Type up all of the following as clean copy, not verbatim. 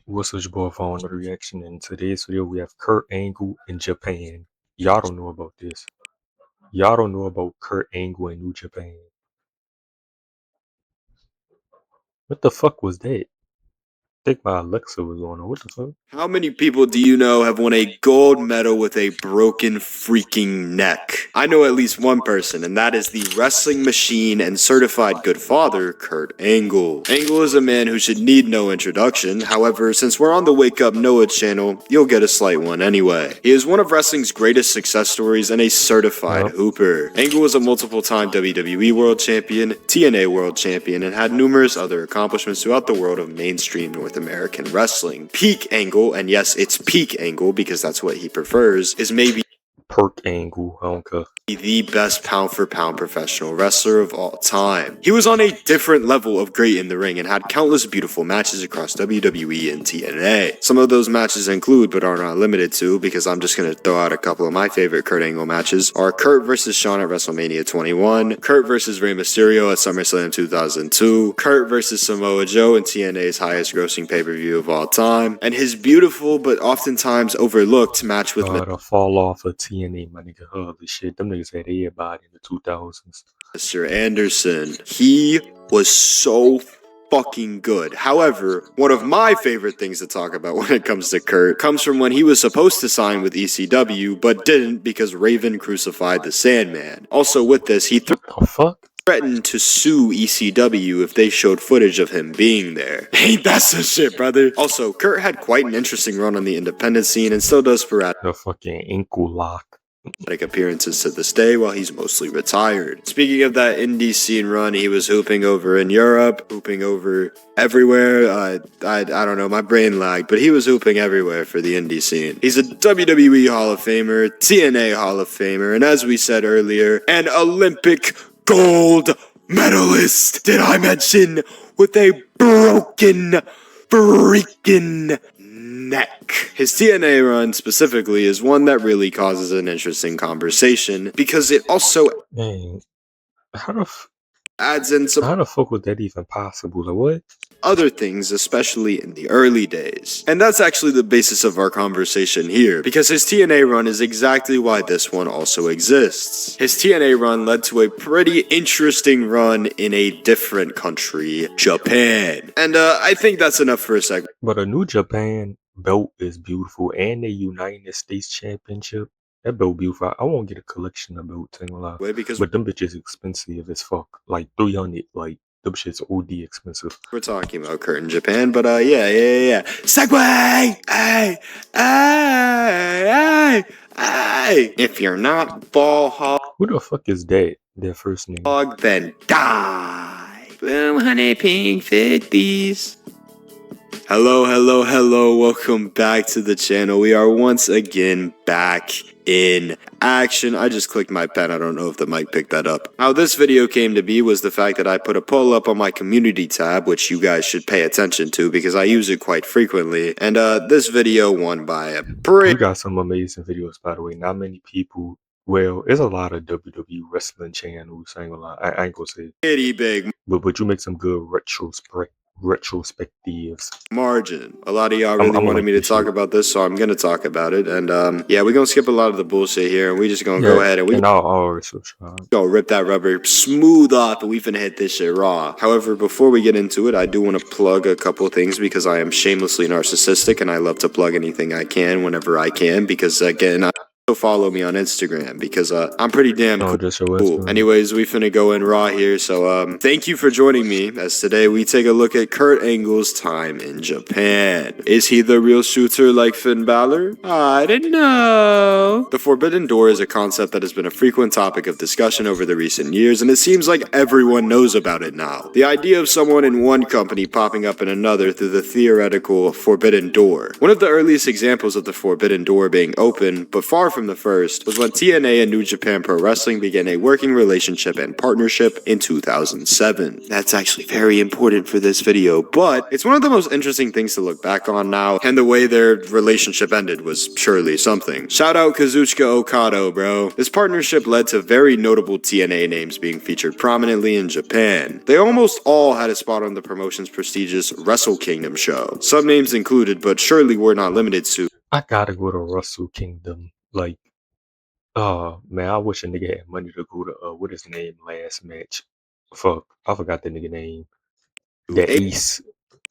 What's up, your boy for another reaction? In today's video, we have Kurt Angle in Japan. Y'all don't know about this. Y'all don't know about Kurt Angle in New Japan. What the fuck was that? I think my Alexa was on. What the fuck? How many people do you know have won a gold medal with a broken freaking neck? I know at least one person, and that is the wrestling machine and certified good father, Kurt Angle. Angle is a man who should need no introduction. However, since we're on the Wake Up Noah channel, you'll get a slight one anyway. He is one of wrestling's greatest success stories and a certified hooper. Angle was a multiple-time WWE World Champion, TNA World Champion, and had numerous other accomplishments throughout the world of mainstream North American wrestling. Peak Angle, and yes, it's peak Angle because that's what he prefers, is maybe Perk Angle, I don't care. The best pound-for-pound professional wrestler of all time. He was on a different level of great in the ring and had countless beautiful matches across WWE and TNA. Some of those matches include, but are not limited to, because I'm just going to throw out a couple of my favorite Kurt Angle matches, are Kurt vs. Shawn at WrestleMania 21, Kurt vs. Rey Mysterio at SummerSlam 2002, Kurt vs. Samoa Joe in TNA's highest grossing pay-per-view of all time, and his beautiful but oftentimes overlooked match with The fall off of TNA, my nigga. Holy shit, them niggas had everybody in the 2000s. Mr. Anderson. He was so fucking good. However, one of my favorite things to talk about when it comes to Kurt comes from when he was supposed to sign with ECW, but didn't because Raven crucified the Sandman. Also with this, he threatened to sue ECW if they showed footage of him being there. Ain't that some shit, brother? Also, Kurt had quite an interesting run on the independent scene and still does sporadic The fucking ankle lock. appearances to this day while he's mostly retired. Speaking of that indie scene run, he was hooping over in Europe, hooping over everywhere. I don't know, my brain lagged, but he was hooping everywhere for the indie scene. He's a WWE Hall of Famer, TNA Hall of Famer, and as we said earlier, an Olympic gold medalist. Did I mention with a broken freaking neck? His TNA run specifically is one that really causes an interesting conversation because it also adds in some how the fuck was that even possible? Like what? Other things, especially in the early days. And that's actually the basis of our conversation here, because his TNA run is exactly why this one also exists. His TNA run led to a pretty interesting run in a different country, Japan. And I think that's enough for a second. But a New Japan belt is beautiful, and the United States Championship. That belt beautiful. I won't get a collection of belts, but them bitches expensive as fuck. Like 300, like them shit's OD expensive. We're talking about Kurt in Japan, but yeah. Segway! Hey! If you're not ball hog, who the fuck is that? Their first name? Then die. Boom, honey, pink 50s. Hello, welcome back to the channel. We are once again back in action. I just clicked my pen. I don't know if the mic picked that up. How this video came to be was the fact that I put a poll up on my community tab, which you guys should pay attention to because I use it quite frequently. And this video won by a We got some amazing videos, by the way. Not many people. Well, there's a lot of WWE wrestling channels. I ain't gonna say pretty big, but you make some good retrospectives. Margin. A lot of y'all really wanted me to talk about this, so I'm gonna talk about it. And yeah, we're gonna skip a lot of the bullshit here, and we just gonna go ahead and we gonna rip that rubber smooth off, and we finna hit this shit raw. However, before we get into it, I do want to plug a couple things because I am shamelessly narcissistic, and I love to plug anything I can whenever I can. Because again, follow me on Instagram because I'm pretty damn cool. Anyways, we finna go in raw here, so thank you for joining me as today we take a look at Kurt Angle's time in Japan. Is he the real shooter like Finn Balor? I don't know. The Forbidden Door is a concept that has been a frequent topic of discussion over the recent years, and it seems like everyone knows about it now. The idea of someone in one company popping up in another through the theoretical Forbidden Door. One of the earliest examples of the Forbidden Door being open, but far from the first was when TNA and New Japan Pro Wrestling began a working relationship and partnership in 2007. That's actually very important for this video, but it's one of the most interesting things to look back on now, and the way their relationship ended was surely something. Shout out Kazuchika Okada, bro. This partnership led to very notable TNA names being featured prominently in Japan. They almost all had a spot on the promotion's prestigious Wrestle Kingdom show. Some names included, but surely were not limited to. I gotta go to Wrestle Kingdom. Like, oh man, I wish a nigga had money to go to what his name last match. Fuck, I forgot the nigga name. The Ace.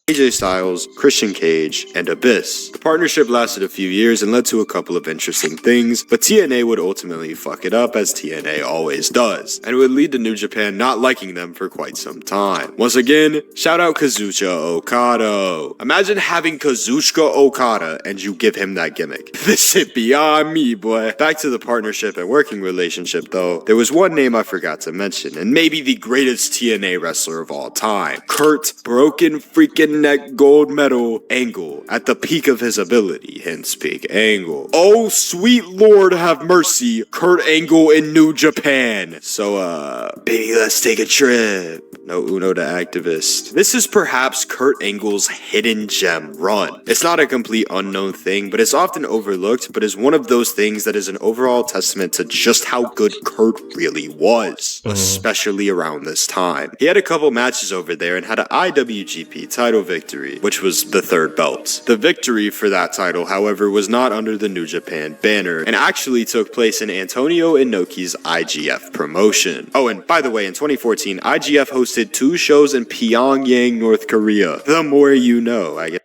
AJ Styles, Christian Cage, and Abyss. The partnership lasted a few years and led to a couple of interesting things, but TNA would ultimately fuck it up, as TNA always does, and it would lead to New Japan not liking them for quite some time. Once again, shout out Kazuchika Okada. Imagine having Kazuchika Okada and you give him that gimmick. This shit beyond me, boy. Back to the partnership and working relationship though, there was one name I forgot to mention, and maybe the greatest TNA wrestler of all time. Kurt Broken Freaking Neck Gold Medal Angle at the peak of his ability, hence Big Angle. Oh sweet Lord have mercy, Kurt Angle in New Japan. So baby, let's take a trip. No Uno the activist. This is perhaps Kurt Angle's hidden gem run. It's not a complete unknown thing, but it's often overlooked, but is one of those things that is an overall testament to just how good Kurt really was, especially around this time. He had a couple matches over there and had an IWGP title victory, which was the third belt. The victory for that title, however, was not under the New Japan banner and actually took place in Antonio Inoki's IGF promotion. Oh, and by the way, in 2014, IGF hosted 2 shows in Pyongyang, North Korea. The more you know, I guess.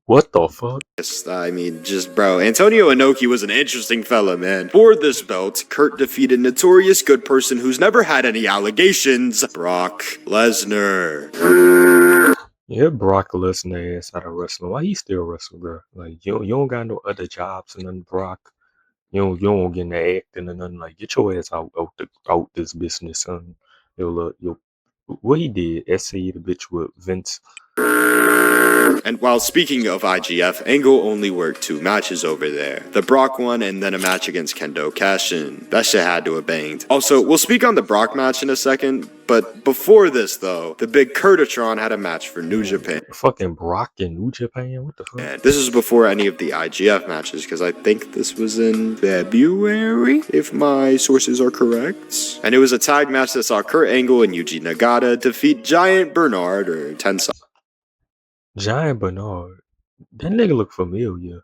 What the fuck? I mean, just bro, Antonio Inoki was an interesting fella, man. For this belt, Kurt defeated notorious good person who's never had any allegations, Brock Lesnar. Yeah, Brock Lesnar ass out of wrestling. Why he still wrestle, bro? Like you don't got no other jobs and nothing, Brock. You don't get into acting and nothing. Like get your ass out this business, son. What he did, SAE the bitch with Vince. And while speaking of IGF, Angle only worked 2 matches over there. The Brock one and then a match against Kendo Kashin. That shit had to have banged. Also, we'll speak on the Brock match in a second, but before this though, the big Kurtatron had a match for New Japan. Fucking Brock in New Japan? What the fuck? And this is before any of the IGF matches, because I think this was in February, if my sources are correct. And it was a tag match that saw Kurt Angle and Yuji Nagata defeat Giant Bernard or Tensai. Giant Bernard. That nigga look familiar.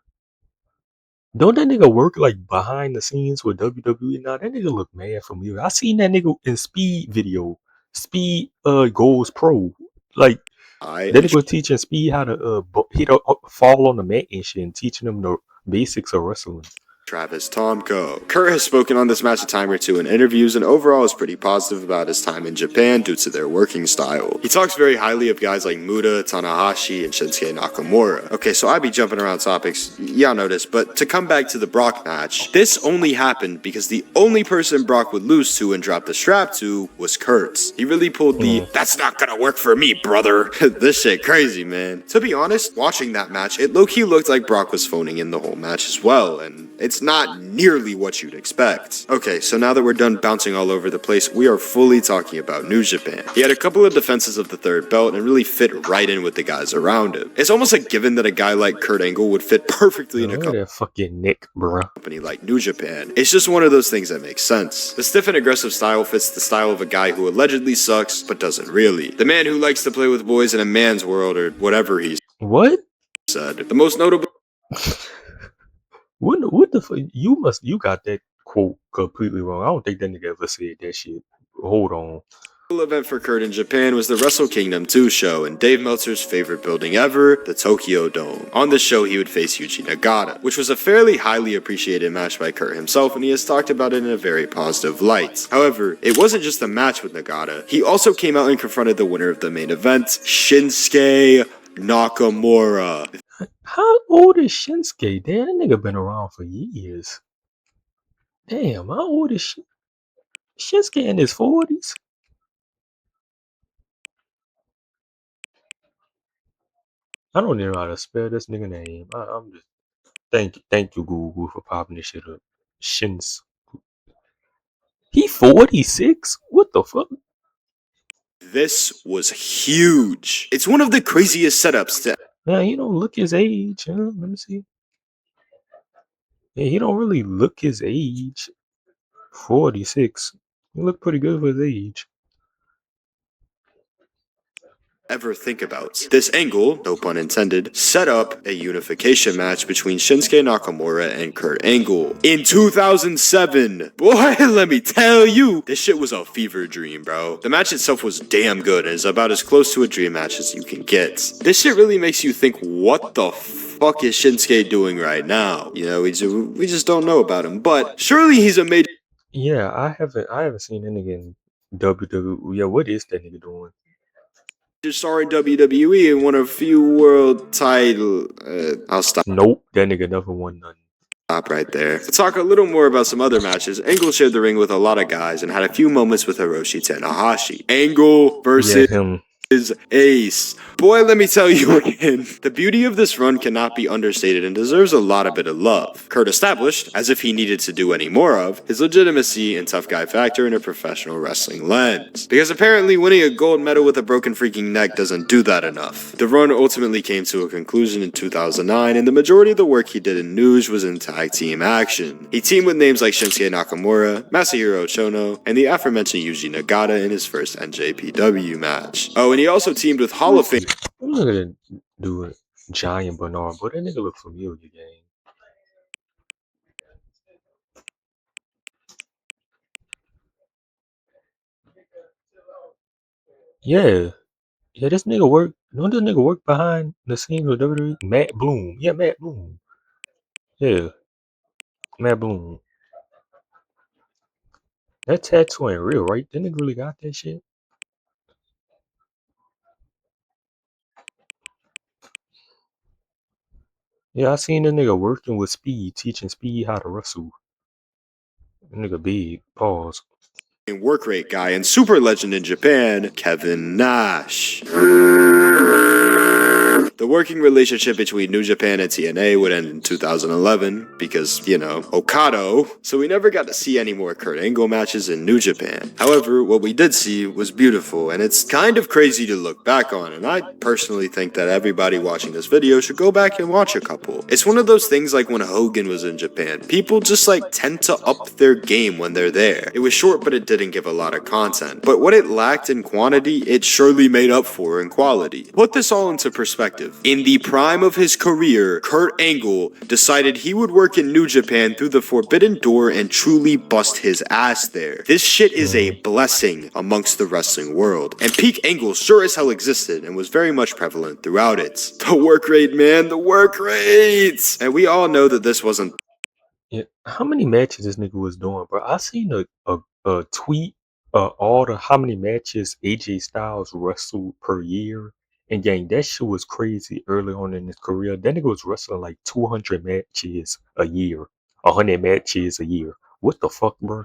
Don't that nigga work like behind the scenes with WWE now? That nigga look mad familiar. I seen that nigga in Speed video. Speed Goes Pro. Like that nigga was teaching Speed how to fall on the mat and shit and teaching him the basics of wrestling. Travis Tomko. Kurt has spoken on this match a time or 2 in interviews and overall is pretty positive about his time in Japan due to their working style. He talks very highly of guys like Muta, Tanahashi, and Shinsuke Nakamura. Okay, so I be jumping around topics, y'all know this, but to come back to the Brock match, this only happened because the only person Brock would lose to and drop the strap to was Kurt. He really pulled the, that's not gonna work for me, brother. This shit crazy, man. To be honest, watching that match, it low-key looked like Brock was phoning in the whole match as well, and it's not nearly what you'd expect. Okay, so now that we're done bouncing all over the place, we are fully talking about New Japan. He had a couple of defenses of the third belt and really fit right in with the guys around him. It's almost a given that a guy like Kurt Angle would fit perfectly in a company like New Japan. It's just one of those things that makes sense. The stiff and aggressive style fits the style of a guy who allegedly sucks, but doesn't really. The man who likes to play with boys in a man's world, or whatever he said. The most notable... What the fuck? You got that quote completely wrong. I don't think that nigga ever said that shit. Hold on. The event for Kurt in Japan was the Wrestle Kingdom 2 show in Dave Meltzer's favorite building ever, the Tokyo Dome. On this show, he would face Yuji Nagata, which was a fairly highly appreciated match by Kurt himself, and he has talked about it in a very positive light. However, it wasn't just a match with Nagata. He also came out and confronted the winner of the main event, Shinsuke Nakamura. How old is Shinsuke? Damn, that nigga been around for years. Damn, how old is Shinsuke? In his 40s? I don't even know how to spell this nigga name. I'm just thank you Google for popping this shit up. Shins. He 46? What the fuck? This was huge. It's one of the craziest setups to... Man, he don't look his age. Huh? Let me see. Yeah, he don't really look his age. 46. He look pretty good for his age. Ever think about. This angle, no pun intended, set up a unification match between Shinsuke Nakamura and Kurt Angle in 2007. Boy, let me tell you, this shit was a fever dream, bro. The match itself was damn good and is about as close to a dream match as you can get. This shit really makes you think, what the fuck is Shinsuke doing right now? You know, we just don't know about him, but surely he's a major... Yeah, I haven't seen that nigga in WWE. Yeah, what is that nigga doing? Star in WWE and won a few world title. I'll stop. Nope, that nigga never won none. Stop right there. To talk a little more about some other matches, Angle shared the ring with a lot of guys and had a few moments with Hiroshi Tanahashi. Angle versus him. Ace. Boy, let me tell you again, the beauty of this run cannot be understated and deserves a lot of bit of love. Kurt established, as if he needed to do any more of, his legitimacy and tough guy factor in a professional wrestling lens. Because apparently winning a gold medal with a broken freaking neck doesn't do that enough. The run ultimately came to a conclusion in 2009 and the majority of the work he did in News was in tag team action. He teamed with names like Shinsuke Nakamura, Masahiro Chono, and the aforementioned Yuji Nagata in his first NJPW match. Oh, and he also teamed with Hall of Fame. I'm not gonna do a Giant Bernard, but that nigga look familiar, gang. Yeah, this nigga work. Don't this nigga work behind the scenes with WWE? Matt Bloom. Yeah, Matt Bloom. Yeah, Matt Bloom. That tattoo ain't real, right? That nigga really got that shit. Yeah, I seen the nigga working with Speed, teaching Speed how to wrestle. That nigga big. Pause. Work rate guy and super legend in Japan, Kevin Nash. The working relationship between New Japan and TNA would end in 2011 because, you know, Okada, so we never got to see any more Kurt Angle matches in New Japan. However, what we did see was beautiful, and it's kind of crazy to look back on, and I personally think that everybody watching this video should go back and watch a couple. It's one of those things like when Hogan was in Japan. People just like tend to up their game when they're there. It was short, but it didn't give a lot of content. But what it lacked in quantity, it surely made up for in quality. Put this all into perspective. In the prime of his career, Kurt Angle decided he would work in New Japan through the Forbidden Door and truly bust his ass there. This shit is a blessing amongst the wrestling world. And peak Angle sure as hell existed and was very much prevalent throughout it. The work rate, man, the work rate! And we all know that this wasn't... Yeah, how many matches this nigga was doing, bro? I seen a tweet how many matches AJ Styles wrestled per year. And gang, that shit was crazy early on in his career. That nigga was wrestling like 200 matches a year, 100 matches a year. What the fuck, bro?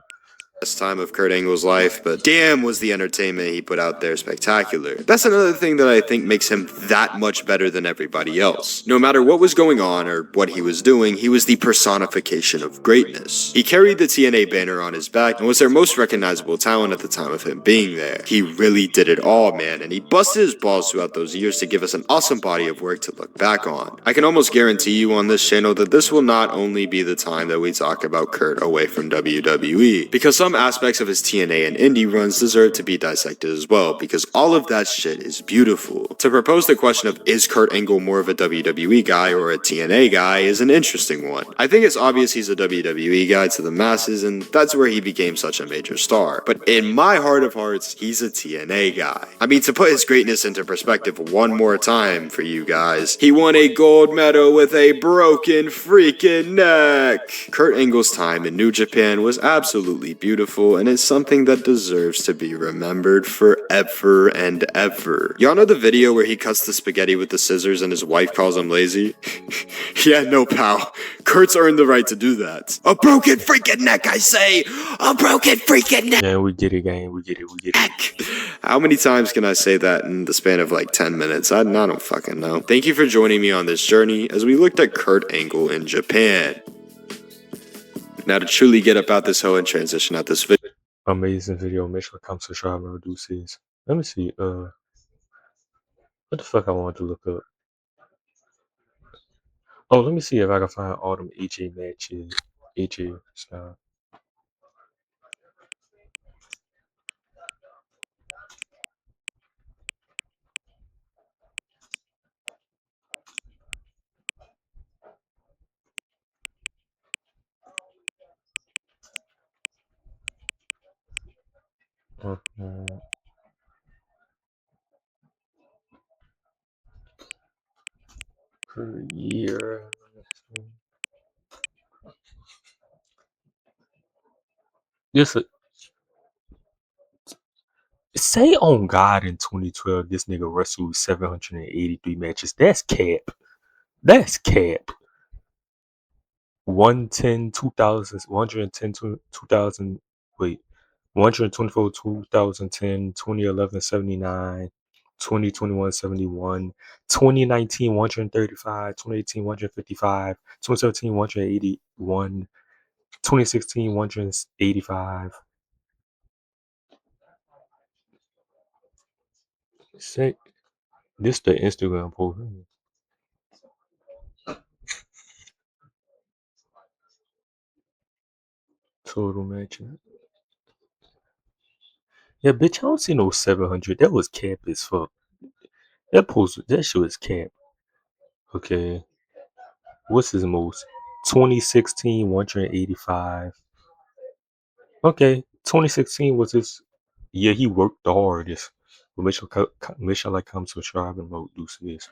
Best time of Kurt Angle's life, but damn was the entertainment he put out there spectacular. That's another thing that I think makes him that much better than everybody else. No matter what was going on or what he was doing, he was the personification of greatness. He carried the TNA banner on his back and was their most recognizable talent at the time of him being there. He really did it all, man, and he busted his balls throughout those years to give us an awesome body of work to look back on. I can almost guarantee you on this channel that this will not only be the time that we talk about Kurt away from WWE, because some aspects of his TNA and indie runs deserve to be dissected as well, because all of that shit is beautiful. To propose the question of is Kurt Angle more of a WWE guy or a TNA guy is an interesting one. I think it's obvious he's a WWE guy to the masses, and that's where he became such a major star. But in my heart of hearts, he's a TNA guy. I mean, to put his greatness into perspective one more time for you guys, he won a gold medal with a broken freaking neck. Kurt Angle's time in New Japan was absolutely beautiful, and it's something that deserves to be remembered forever and ever. Y'all know the video where he cuts the spaghetti with the scissors and his wife calls him lazy? Yeah, no, pal. Kurt's earned the right to do that. A broken freaking neck, I say! A broken freaking neck! Yeah, we get it, gang. We get it. How many times can I say that in the span of like 10 minutes? I don't fucking know. Thank you for joining me on this journey as we looked at Kurt Angle in Japan. Now to truly get about this hoe and transition out this video. Amazing video. Make sure to come subscribe and reduces. Let me see. What the fuck I want to look up? Oh, let me see if I can find all them AJ matches. AJ style. Per year. This say on God in 2012, this nigga wrestled 783 matches. That's cap. That's cap. 110, 2000, 110, 2000, wait, 124, 2010, 2011, 79, 2021, 71, 2019, 135, 2018, 155, 2017, 181, 2016, 185. Say, this the Instagram post. Total matches. Yeah, bitch, I don't see no 700. That was cap as fuck. That shit was cap. Okay. What's his most? 2016, 185. Okay. 2016 was his. Yeah, he worked the hardest. But make sure like, come subscribe and vote. Do this.